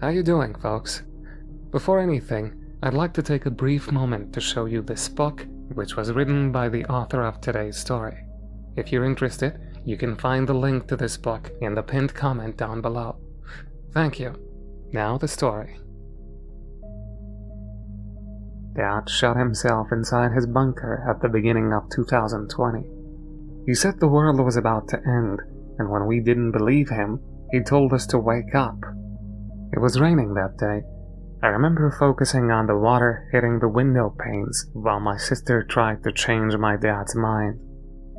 How you doing, folks? Before anything, I'd like to take a brief moment to show you this book, which was written by the author of today's story. If you're interested, you can find the link to this book in the pinned comment down below. Thank you. Now the story. Dad shut himself inside his bunker at the beginning of 2020. He said the world was about to end, and when we didn't believe him, he told us to wake up. It was raining that day. I remember focusing on the water hitting the window panes while my sister tried to change my dad's mind.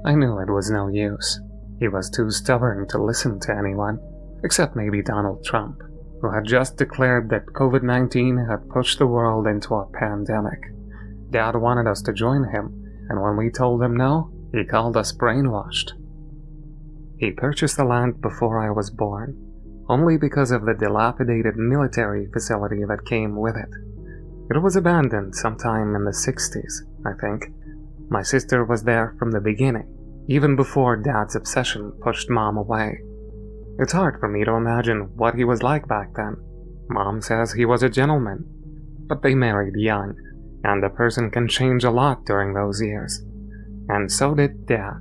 I knew it was no use. He was too stubborn to listen to anyone, except maybe Donald Trump, who had just declared that COVID-19 had pushed the world into a pandemic. Dad wanted us to join him, and when we told him no, he called us brainwashed. He purchased the land before I was born, only because of the dilapidated military facility that came with it. It was abandoned sometime in the 60s, I think. My sister was there from the beginning, even before Dad's obsession pushed Mom away. It's hard for me to imagine what he was like back then. Mom says he was a gentleman, but they married young, and a person can change a lot during those years. And so did Dad.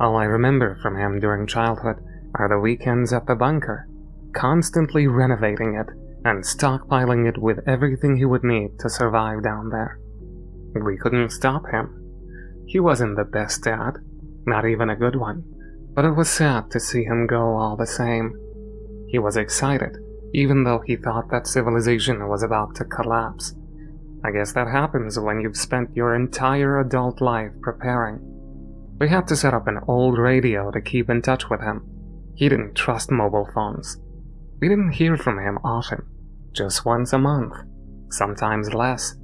All I remember from him during childhood are the weekends at the bunker, constantly renovating it and stockpiling it with everything he would need to survive down there. We couldn't stop him. He wasn't the best dad, not even a good one, but it was sad to see him go all the same. He was excited, even though he thought that civilization was about to collapse. I guess that happens when you've spent your entire adult life preparing. We had to set up an old radio to keep in touch with him. He didn't trust mobile phones. We didn't hear from him often, just once a month, sometimes less.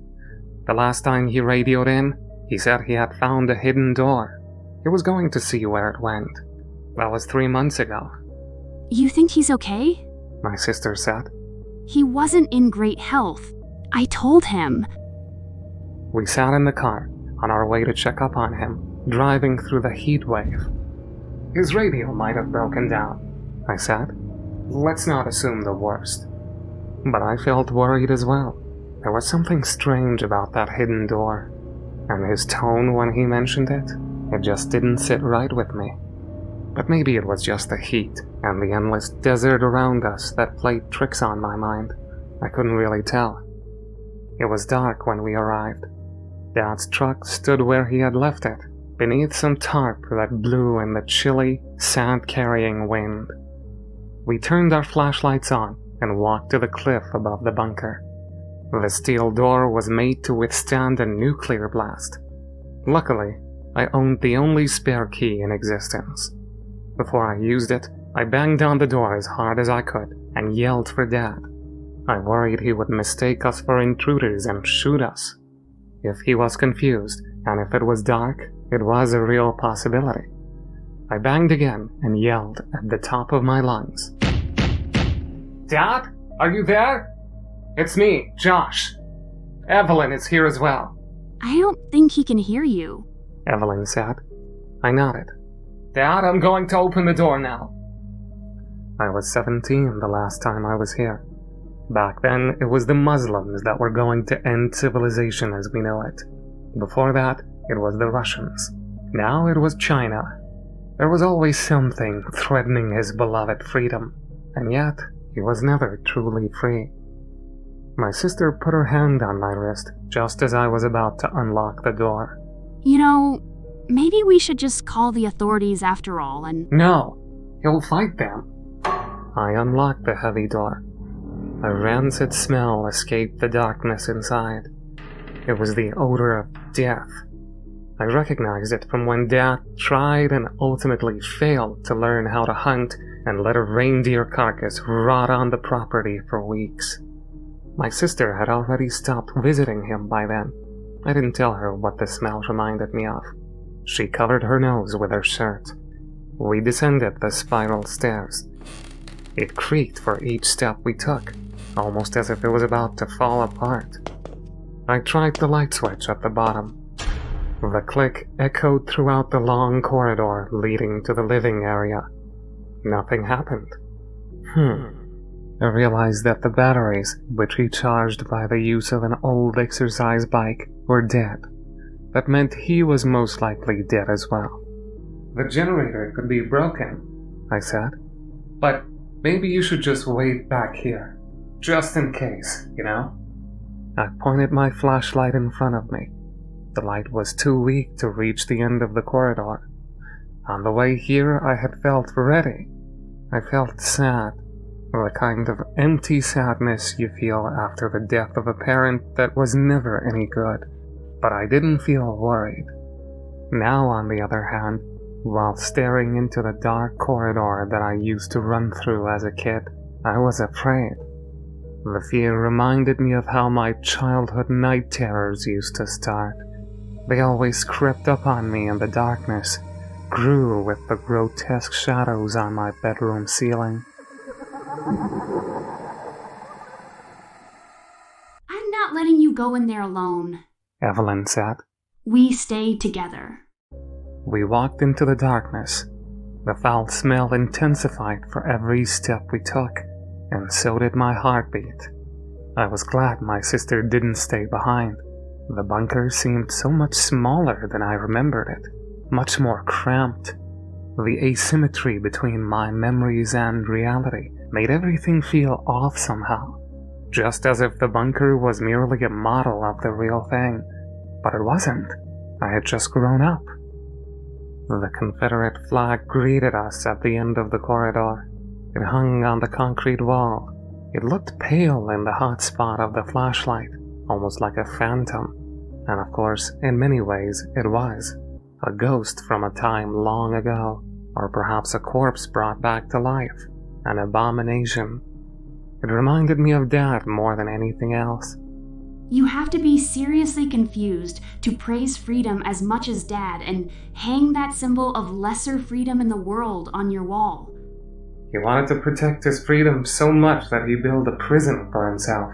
The last time he radioed in, he said he had found a hidden door. He was going to see where it went. That was 3 months ago. You think he's okay? My sister said. He wasn't in great health. I told him. We sat in the car, on our way to check up on him, driving through the heat wave. His radio might have broken down, I said. Let's not assume the worst. But I felt worried as well. There was something strange about that hidden door, and his tone when he mentioned it just didn't sit right with me. But maybe it was just the heat and the endless desert around us that played tricks on my mind. I couldn't really tell. It was dark when we arrived. Dad's truck stood where he had left it, beneath some tarp that blew in the chilly, sand-carrying wind. We turned our flashlights on and walked to the cliff above the bunker. The steel door was made to withstand a nuclear blast. Luckily, I owned the only spare key in existence. Before I used it, I banged on the door as hard as I could and yelled for Dad. I worried he would mistake us for intruders and shoot us. If he was confused, and if it was dark, it was a real possibility. I banged again and yelled at the top of my lungs. Dad? Are you there? It's me, Josh. Evelyn is here as well. I don't think he can hear you, Evelyn said. I nodded. Dad, I'm going to open the door now. I was 17 the last time I was here. Back then, it was the Muslims that were going to end civilization as we know it. Before that, it was the Russians. Now it was China. There was always something threatening his beloved freedom, and yet he was never truly free. My sister put her hand on my wrist just as I was about to unlock the door. You know, maybe we should just call the authorities after all and... No, he'll fight them. I unlocked the heavy door. A rancid smell escaped the darkness inside. It was the odor of death. I recognized it from when Dad tried and ultimately failed to learn how to hunt and let a reindeer carcass rot on the property for weeks. My sister had already stopped visiting him by then. I didn't tell her what the smell reminded me of. She covered her nose with her shirt. We descended the spiral stairs. It creaked for each step we took, almost as if it was about to fall apart. I tried the light switch at the bottom. The click echoed throughout the long corridor leading to the living area. Nothing happened. I realized that the batteries, which he charged by the use of an old exercise bike, were dead. That meant he was most likely dead as well. The generator could be broken, I said, but maybe you should just wait back here, just in case, you know? I pointed my flashlight in front of me. The light was too weak to reach the end of the corridor. On the way here, I had felt ready. I felt sad, the kind of empty sadness you feel after the death of a parent that was never any good. But I didn't feel worried. Now, on the other hand, while staring into the dark corridor that I used to run through as a kid, I was afraid. The fear reminded me of how my childhood night terrors used to start. They always crept up on me in the darkness, grew with the grotesque shadows on my bedroom ceiling. I'm not letting you go in there alone, Evelyn said. We stay together. We walked into the darkness. The foul smell intensified for every step we took, and so did my heartbeat. I was glad my sister didn't stay behind. The bunker seemed so much smaller than I remembered it, much more cramped. The asymmetry between my memories and reality made everything feel off somehow, just as if the bunker was merely a model of the real thing. But it wasn't. I had just grown up. The Confederate flag greeted us at the end of the corridor. It hung on the concrete wall. It looked pale in the hot spot of the flashlight, almost like a phantom. And of course, in many ways, it was. A ghost from a time long ago, or perhaps a corpse brought back to life. An abomination. It reminded me of Dad more than anything else. You have to be seriously confused to praise freedom as much as Dad and hang that symbol of lesser freedom in the world on your wall. He wanted to protect his freedom so much that he built a prison for himself.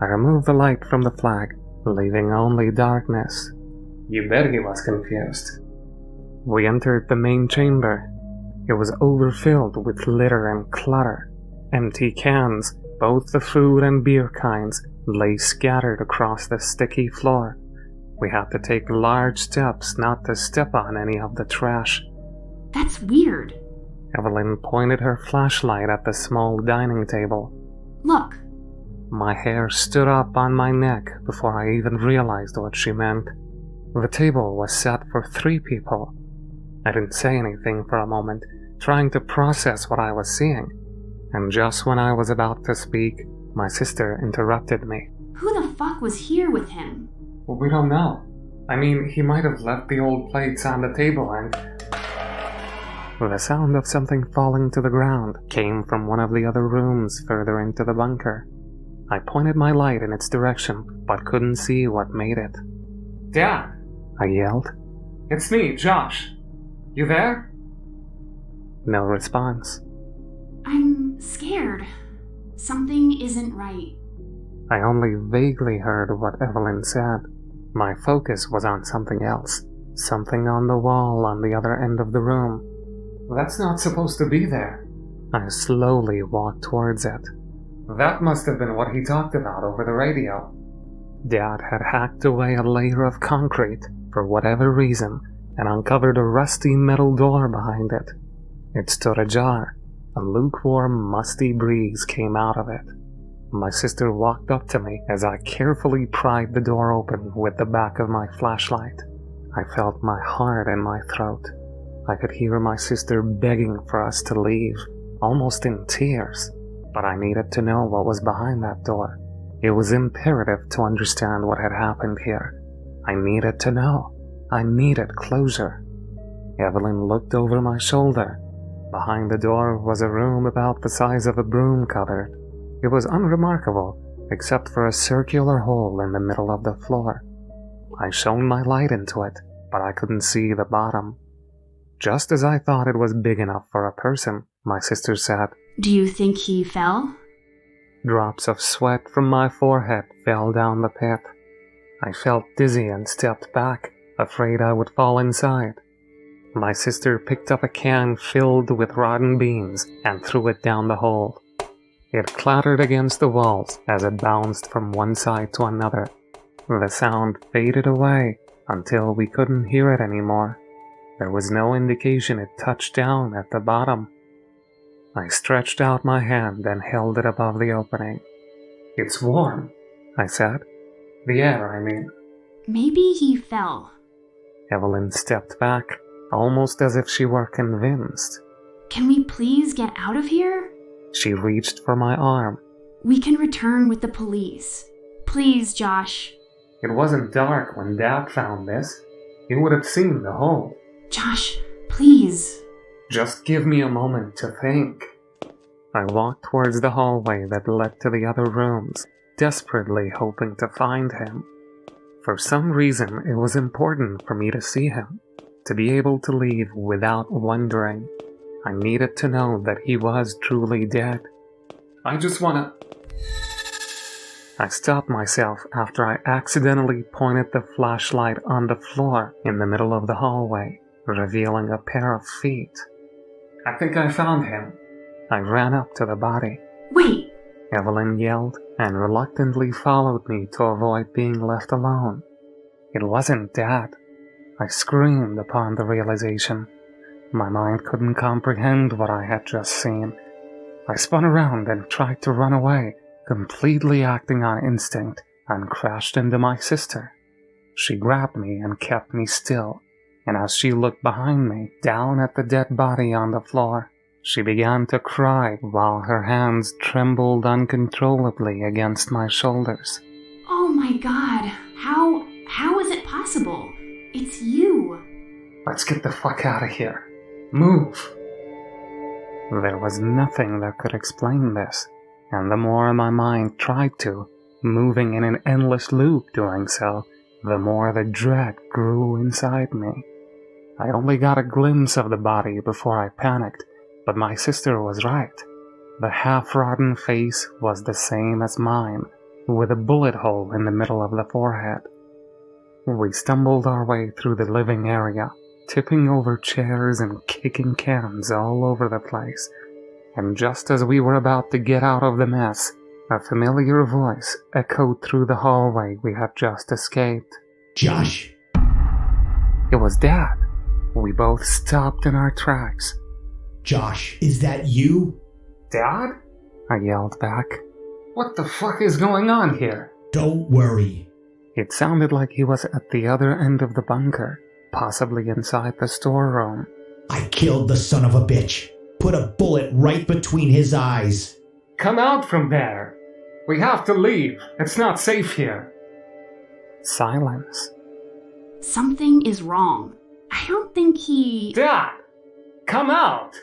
I removed the light from the flag, leaving only darkness. You bet he was confused. We entered the main chamber. It was overfilled with litter and clutter. Empty cans, both the food and beer kinds, lay scattered across the sticky floor. We had to take large steps not to step on any of the trash. That's weird. Evelyn pointed her flashlight at the small dining table. Look. My hair stood up on my neck before I even realized what she meant. The table was set for 3 people. I didn't say anything for a moment, trying to process what I was seeing. And just when I was about to speak, my sister interrupted me. Who the fuck was here with him? Well, we don't know. I mean, he might have left the old plates on the table and... The sound of something falling to the ground came from one of the other rooms further into the bunker. I pointed my light in its direction, but couldn't see what made it. Dad! I yelled. It's me, Josh. You there? No response. I'm scared. Something isn't right. I only vaguely heard what Evelyn said. My focus was on something else. Something on the wall on the other end of the room. That's not supposed to be there. I slowly walked towards it. That must have been what he talked about over the radio. Dad had hacked away a layer of concrete, for whatever reason, and uncovered a rusty metal door behind it. It stood ajar. A lukewarm, musty breeze came out of it. My sister walked up to me as I carefully pried the door open with the back of my flashlight. I felt my heart in my throat. I could hear my sister begging for us to leave, almost in tears. But I needed to know what was behind that door. It was imperative to understand what had happened here. I needed to know. I needed closure. Evelyn looked over my shoulder. Behind the door was a room about the size of a broom cupboard. It was unremarkable, except for a circular hole in the middle of the floor. I shone my light into it, but I couldn't see the bottom. Just as I thought it was big enough for a person, my sister said, Do you think he fell? Drops of sweat from my forehead fell down the pit. I felt dizzy and stepped back, afraid I would fall inside. My sister picked up a can filled with rotten beans and threw it down the hole. It clattered against the walls as it bounced from one side to another. The sound faded away until we couldn't hear it anymore. There was no indication it touched down at the bottom. I stretched out my hand and held it above the opening. "It's warm," I said. "The air, I mean." Maybe he fell. Evelyn stepped back, almost as if she were convinced. Can we please get out of here? She reached for my arm. We can return with the police. Please, Josh. It wasn't dark when Dad found this. He would have seen the hole. Josh, please. Just give me a moment to think. I walked towards the hallway that led to the other rooms, desperately hoping to find him. For some reason, it was important for me to see him, to be able to leave without wondering. I needed to know that he was truly dead. I just wanna... I stopped myself after I accidentally pointed the flashlight on the floor in the middle of the hallway, revealing a pair of feet. I think I found him. I ran up to the body. Wait! Evelyn yelled and reluctantly followed me to avoid being left alone. It wasn't Dad. I screamed upon the realization. My mind couldn't comprehend what I had just seen. I spun around and tried to run away, completely acting on instinct, and crashed into my sister. She grabbed me and kept me still, and as she looked behind me, down at the dead body on the floor, she began to cry while her hands trembled uncontrollably against my shoulders. Oh my God, how is it possible? It's you. Let's get the fuck out of here. Move. There was nothing that could explain this, and the more my mind tried to, moving in an endless loop doing so, the more the dread grew inside me. I only got a glimpse of the body before I panicked, but my sister was right. The half-rotten face was the same as mine, with a bullet hole in the middle of the forehead. We stumbled our way through the living area, tipping over chairs and kicking cans all over the place. And just as we were about to get out of the mess, a familiar voice echoed through the hallway we had just escaped. Josh! It was Dad. We both stopped in our tracks. Josh, is that you? Dad? I yelled back. What the fuck is going on here? Don't worry. It sounded like he was at the other end of the bunker, possibly inside the storeroom. I killed the son of a bitch. Put a bullet right between his eyes. Come out from there. We have to leave. It's not safe here. Silence. Something is wrong. I don't think he... Dad! Come out!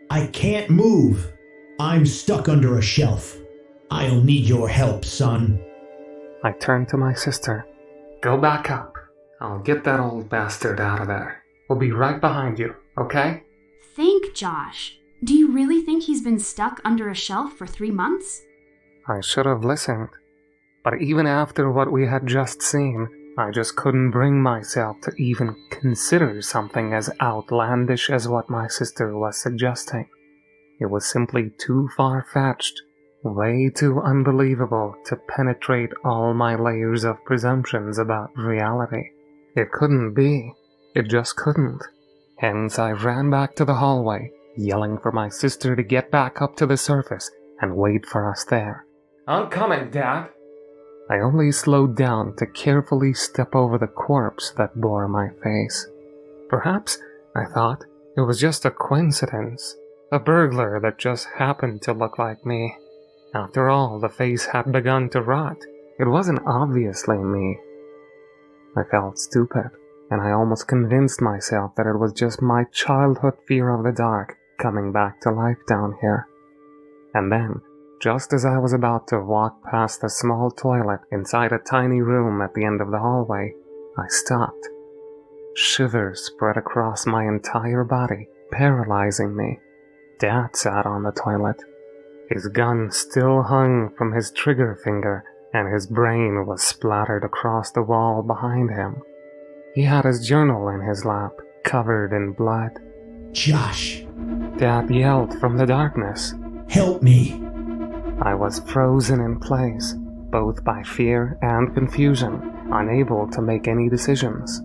I can't move. I'm stuck under a shelf. I'll need your help, son. I turned to my sister. Go back up. I'll get that old bastard out of there. We'll be right behind you, okay? Think, Josh. Do you really think he's been stuck under a shelf for 3 months? I should have listened. But even after what we had just seen, I just couldn't bring myself to even consider something as outlandish as what my sister was suggesting. It was simply too far-fetched, way too unbelievable to penetrate all my layers of presumptions about reality. It couldn't be. It just couldn't. Hence, I ran back to the hallway, yelling for my sister to get back up to the surface and wait for us there. I'm coming, Dad. I only slowed down to carefully step over the corpse that bore my face. Perhaps, I thought, it was just a coincidence. A burglar that just happened to look like me. After all, the face had begun to rot. It wasn't obviously me. I felt stupid, and I almost convinced myself that it was just my childhood fear of the dark coming back to life down here. And then, just as I was about to walk past the small toilet inside a tiny room at the end of the hallway, I stopped. Shivers spread across my entire body, paralyzing me. Dad sat on the toilet. His gun still hung from his trigger finger, and his brain was splattered across the wall behind him. He had his journal in his lap, covered in blood. Josh! Dad yelled from the darkness. Help me! I was frozen in place, both by fear and confusion, unable to make any decisions.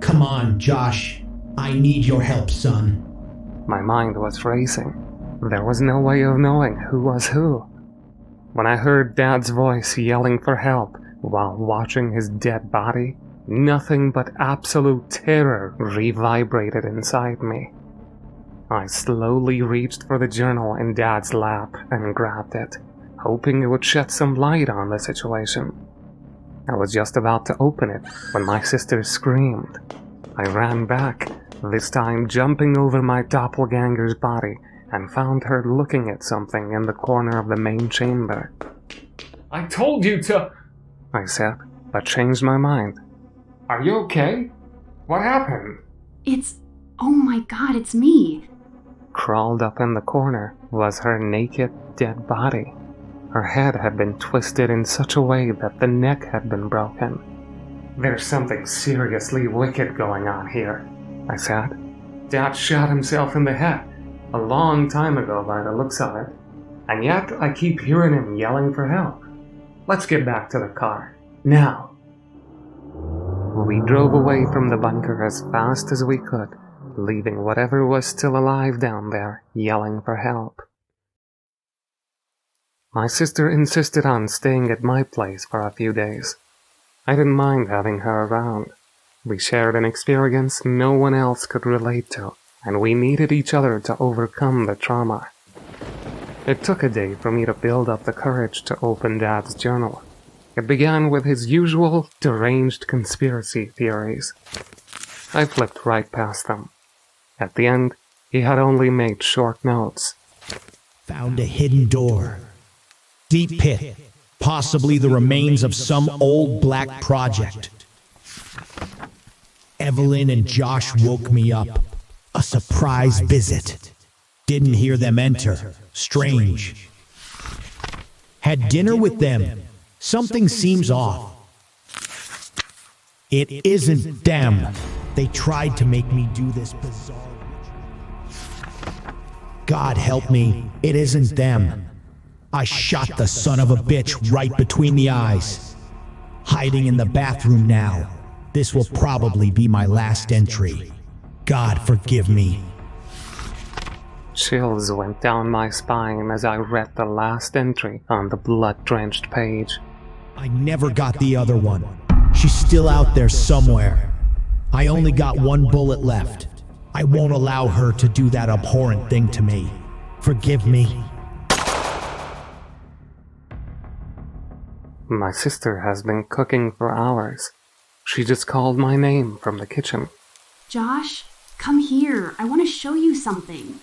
Come on, Josh. I need your help, son. My mind was racing. There was no way of knowing who was who. When I heard Dad's voice yelling for help while watching his dead body, nothing but absolute terror reverberated inside me. I slowly reached for the journal in Dad's lap and grabbed it, hoping it would shed some light on the situation. I was just about to open it when my sister screamed. I ran back, this time jumping over my doppelganger's body, and found her looking at something in the corner of the main chamber. I told you to... I said, but changed my mind. Are you okay? What happened? Oh my god, it's me. Crawled up in the corner was her naked, dead body. Her head had been twisted in such a way that the neck had been broken. There's something seriously wicked going on here, I said. Dad shot himself in the head a long time ago by the looks of it, and yet I keep hearing him yelling for help. Let's get back to the car. Now. We drove away from the bunker as fast as we could, leaving whatever was still alive down there yelling for help. My sister insisted on staying at my place for a few days. I didn't mind having her around. We shared an experience no one else could relate to, and we needed each other to overcome the trauma. It took a day for me to build up the courage to open Dad's journal. It began with his usual deranged conspiracy theories. I flipped right past them. At the end, he had only made short notes. Found a hidden door. Deep pit. Possibly the remains of some old black project. Evelyn and Josh woke me up. A surprise visit. Didn't hear them enter. Strange. Had dinner with them. Something seems off. It isn't them. They tried to make me do this bizarre... God help me, it isn't them. I shot the son of a bitch right between the eyes. Hiding in the bathroom now. This will probably be my last entry. God forgive me. Chills went down my spine as I read the last entry on the blood-drenched page. I never got the other one. She's still out there somewhere. I only got one bullet left. I won't allow her to do that abhorrent thing to me. Forgive me. My sister has been cooking for hours. She just called my name from the kitchen. Josh, come here. I want to show you something.